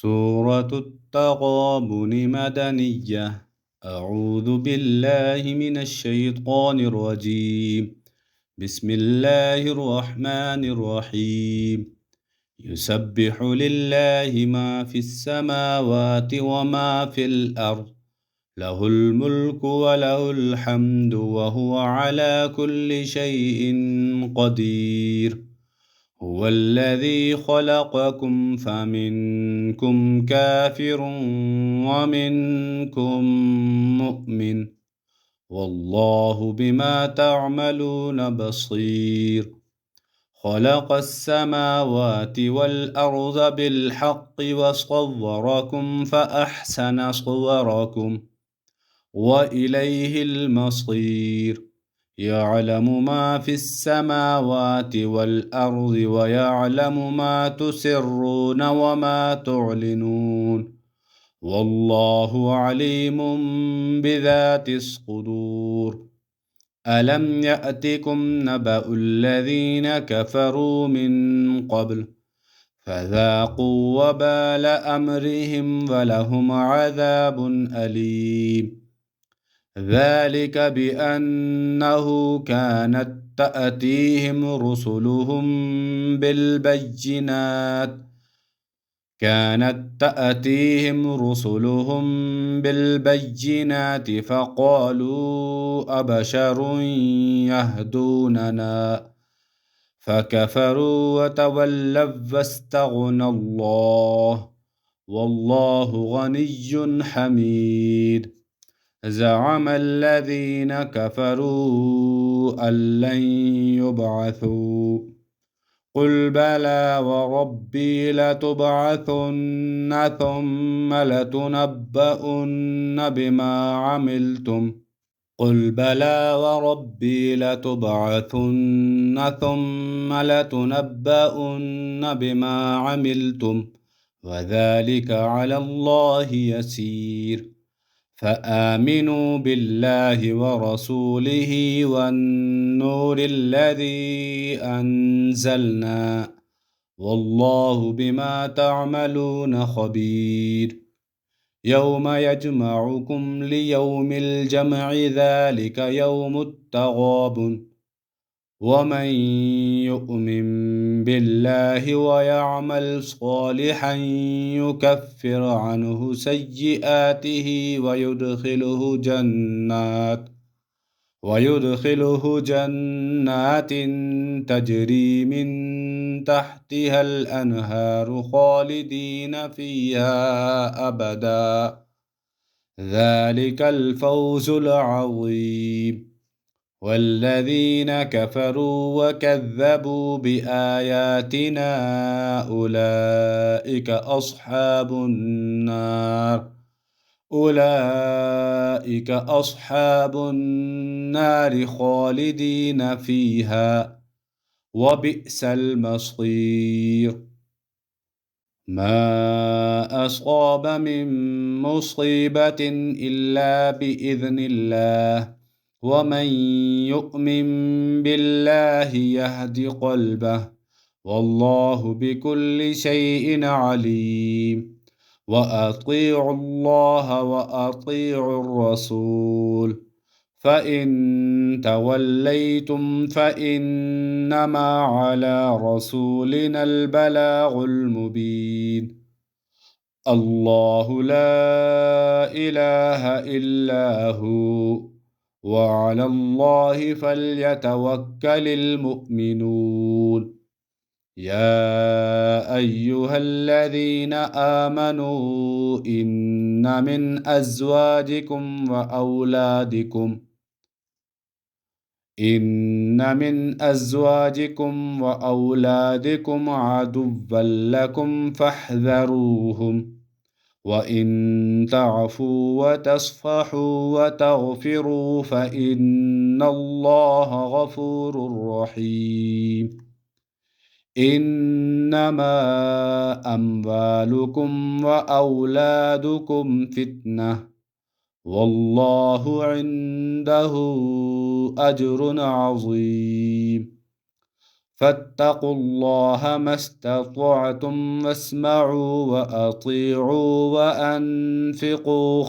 سورة التغابن مدنية. أعوذ بالله من الشيطان الرجيم. بسم الله الرحمن الرحيم. يسبح لله ما في السماوات وما في الأرض، له الملك وله الحمد وهو على كل شيء قدير. هو الذي خلقكم فمنكم كافر ومنكم مؤمن، والله بما تعملون بصير. خلق السماوات والأرض بالحق وصوركم فأحسن صوركم وإليه المصير. يعلم ما في السماوات والأرض ويعلم ما تسرون وما تعلنون، والله عليم بذات الصدور. ألم يأتكم نبأ الذين كفروا من قبل فذاقوا وبال أمرهم ولهم عذاب أليم. ذلك بأنه كانت تأتيهم رسلهم بالبينات فقالوا أبشر يهدوننا فكفروا وتولوا واستغنى الله، والله غني حميد. زعم الذين كفروا أن لن يبعثوا، قل بلى وربي لتبعثن ثم لتنبؤن بما عملتم. قل بلى وربي لتبعثن ثم لتنبؤن بما عملتم، وذلك على الله يسير. فآمنوا بالله ورسوله والنور الذي أنزلنا، والله بما تعملون خبير. يوم يجمعكم ليوم الجمع ذلك يوم التغابن، ومن يؤمن بالله ويعمل صالحا يكفر عنه سيئاته ويدخله جنات تجري من تحتها الأنهار خالدين فيها أبدا، ذلك الفوز العظيم. والذين كفروا وكذبوا بآياتنا أولئك أصحاب النار خالدين فيها، وبئس المصير. ما أصاب من مصيبة إلا بإذن الله، ومن يؤمن بالله يهد قلبه، والله بكل شيء عليم. وأطيعوا الله وأطيعوا الرسول، فإن توليتم فإنما على رسولنا البلاغ المبين. الله لا إله إلا هو، وعلى الله فليتوكل المؤمنون. يا أيها الذين آمنوا إن من أزواجكم وأولادكم عدوا لكم فاحذروهم، وإن تعفوا وتصفحوا وتغفروا فإن الله غفور رحيم. إنما أموالكم وأولادكم فتنة، والله عنده أجر عظيم. فاتقوا الله ما استطعتم واسمعوا وأطيعوا وأنفقوا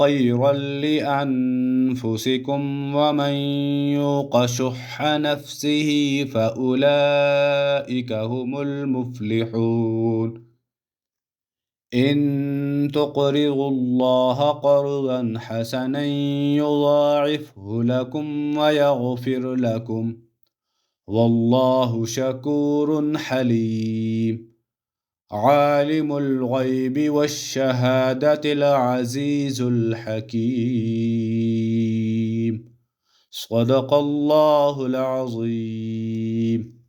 خيرا لأنفسكم ومن يوق شح نفسه فأولئك هم المفلحون إن تقرضوا الله قرضا حسنا يضاعفه لكم ويغفر لكم والله شكور حليم عالم الغيب والشهادة العزيز الحكيم صدق الله العظيم.